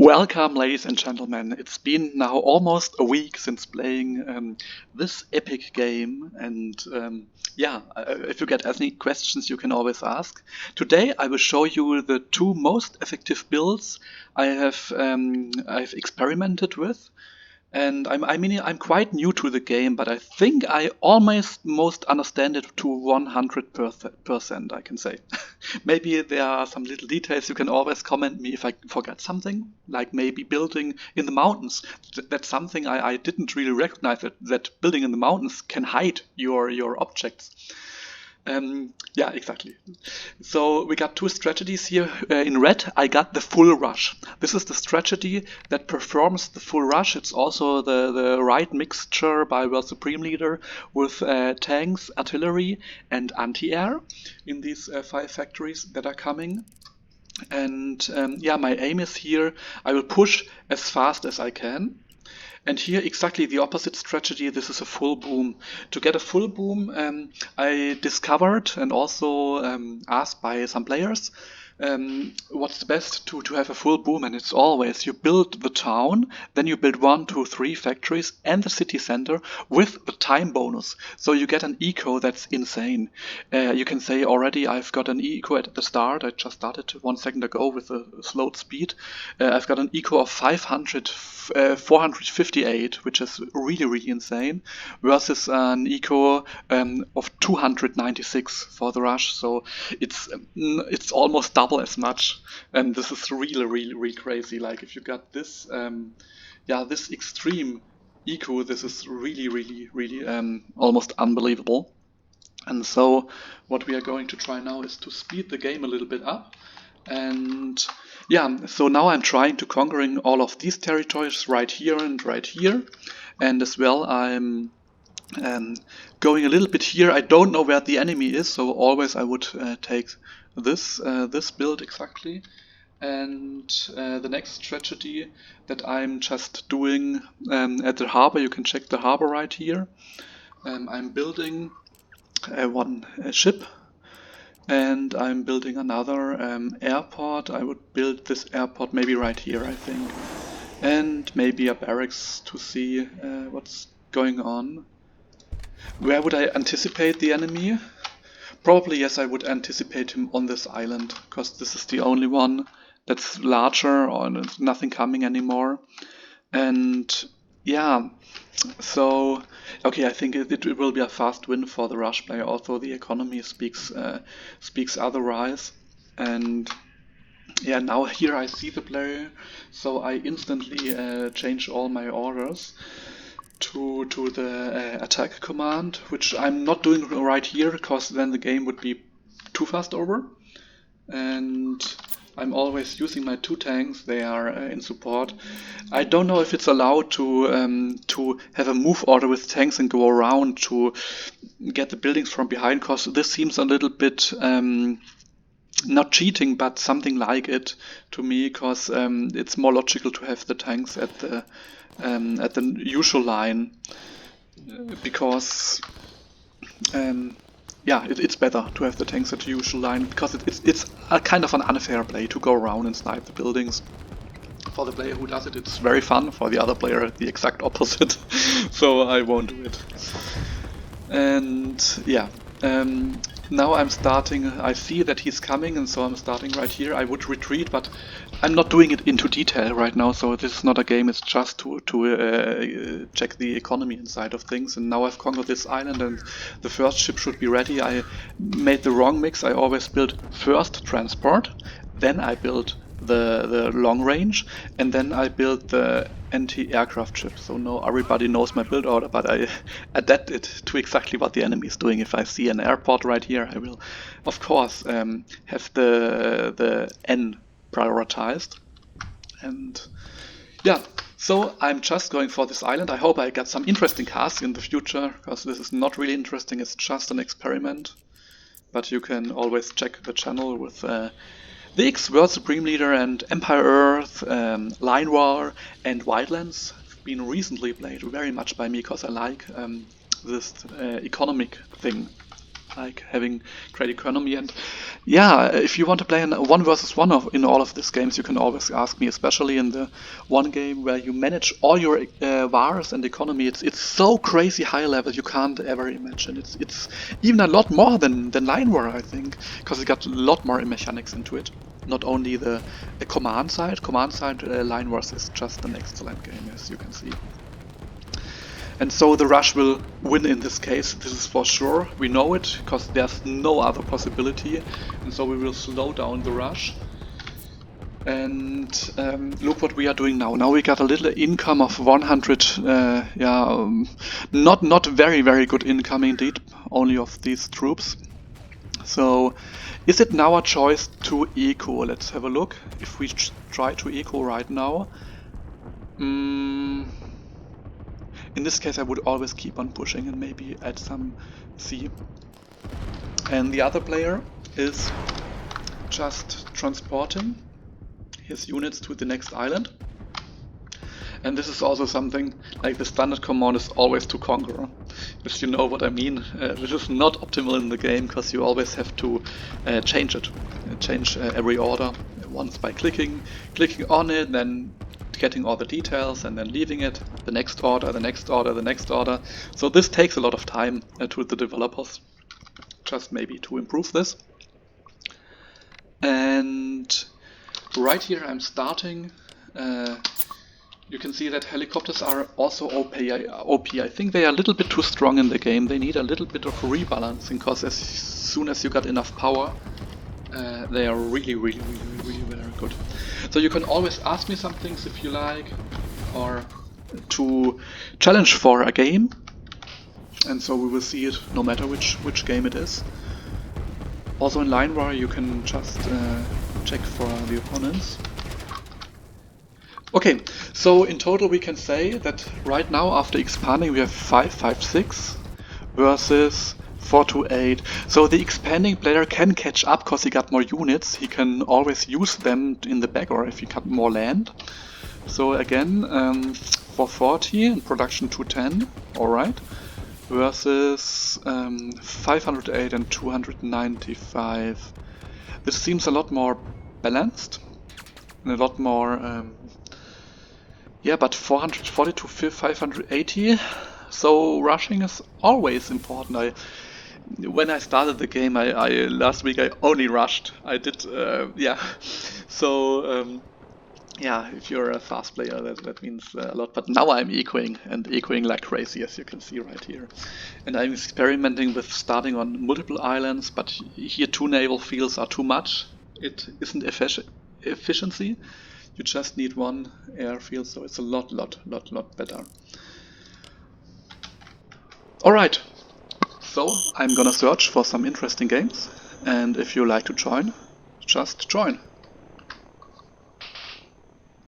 Welcome, ladies and gentlemen. It's been now almost a week since playing this epic game, and if you get any questions, you can always ask. Today, I will show you the two most effective builds I've experimented with. And I'm quite new to the game, but I think I almost most understand it to 100%, I can say. Maybe there are some little details. You can always comment me if I forget something, like maybe building in the mountains. That's something I didn't really recognize, that building in the mountains can hide your objects. Yeah, exactly. So we got two strategies here. In red, I got the full rush. This is the strategy that performs the full rush. It's also the right mixture by World Supreme Leader with tanks, artillery, and anti-air in these 5 factories that are coming. And my aim is here, I will push as fast as I can. And here exactly the opposite strategy. This is a full boom. To get a full boom, I discovered and also asked by some players what's the best to have a full boom, and it's always you build the town, then you build 1, 2, 3 factories and the city center with the time bonus. So you get an eco that's insane. You can say already I've got an eco at the start. I just started 1 second ago with a slowed speed. I've got an eco of 458, which is really insane, versus an eco of 296 for the rush. So it's almost double as much, and this is really crazy. Like if you got this this extreme eco, this is really almost unbelievable. And so what we are going to try now is to speed the game a little bit up. And yeah, so now I'm trying to conquering all of these territories right here and right here. And as well I'm going a little bit here. I don't know where the enemy is, so always I would take this build exactly. And the next strategy that I'm just doing at the harbor, you can check the harbor right here. I'm building one ship, and I'm building another airport. I would build this airport maybe right here, I think, and maybe a barracks to see what's going on. Where would I anticipate the enemy? Probably, yes, I would anticipate him on this island, because this is the only one that's larger, or there's nothing coming anymore. And yeah, so okay, I think it will be a fast win for the rush player, although the economy speaks otherwise. And yeah, now here I see the player, so I instantly change all my orders to the attack command, which I'm not doing right here because then the game would be too fast over. And I'm always using my 2 tanks. They are in support. I don't know if it's allowed to have a move order with tanks and go around to get the buildings from behind, because this seems a little bit not cheating, but something like it to me, because it's more logical to have the tanks at the usual line, because it's better to have the tanks at the usual line, because it's a kind of an unfair play to go around and snipe the buildings. For the player who does it, it's very fun. For the other player, the exact opposite. So I won't do it. And yeah, now I'm starting. I see that he's coming, and so I'm starting right here. I would retreat, but I'm not doing it into detail right now, so this is not a game. It's just to check the economy inside of things. And now I've conquered this island, and the first ship should be ready. I made the wrong mix. I always build first transport, then I build the long range, and then I build the anti-aircraft ship. So now everybody knows my build order, but I adapt it to exactly what the enemy is doing. If I see an airport right here, I will of course have the N prioritized. And yeah, so I'm just going for this island. I hope I get some interesting casts in the future, because this is not really interesting. It's just an experiment. But you can always check the channel with the X World Supreme Leader and Empire Earth, Linewar, and Wildlands have been recently played very much by me, because I like this economic thing. like having great economy. And yeah, if you want to play in 1 versus 1 in all of these games, you can always ask me, especially in the one game where you manage all your VARs and economy. It's so crazy high level, you can't ever imagine. It's even a lot more than Linewar, I think, because it got a lot more mechanics into it. Not only the command side, Linewar is just an excellent game, as you can see. And so the Rush will win in this case, this is for sure. We know it, because there's no other possibility. And so we will slow down the Rush. And look what we are doing now. Now we got a little income of 100, not very good income indeed, only of these troops. So is it now a choice to eco? Let's have a look. If we try to eco right now. In this case I would always keep on pushing and maybe add some C. And the other player is just transporting his units to the next island. And this is also something like the standard command is always to conquer. If you know what I mean. This is not optimal in the game because you always have to change it. Change every order once by clicking on it, then getting all the details and then leaving it, the next order, the next order, the next order. So this takes a lot of time to the developers, just maybe to improve this. And right here I'm starting, you can see that helicopters are also OP. I think they are a little bit too strong in the game, they need a little bit of rebalancing, because as soon as you got enough power, they are really very good. So you can always ask me some things if you like, or to challenge for a game, and so we will see it no matter which game it is. Also in Linewar you can just check for the opponents. Okay, so in total we can say that right now after expanding we have 5-5-6 versus 4-8. So the expanding player can catch up because he got more units. He can always use them in the back, or if he got more land. So again, 440 and production 210, alright. Versus 508 and 295. This seems a lot more balanced and a lot more... yeah, but 440 to 580. So rushing is always important. When I started the game, last week I only rushed. I did, yeah. So yeah, if you're a fast player, that means a lot. But now I'm ecoing, and ecoing like crazy, as you can see right here. And I'm experimenting with starting on multiple islands, but here 2 naval fields are too much. It isn't efficiency. You just need 1 airfield, so it's a lot better. Alright, so I'm gonna search for some interesting games, and if you like to join, just join.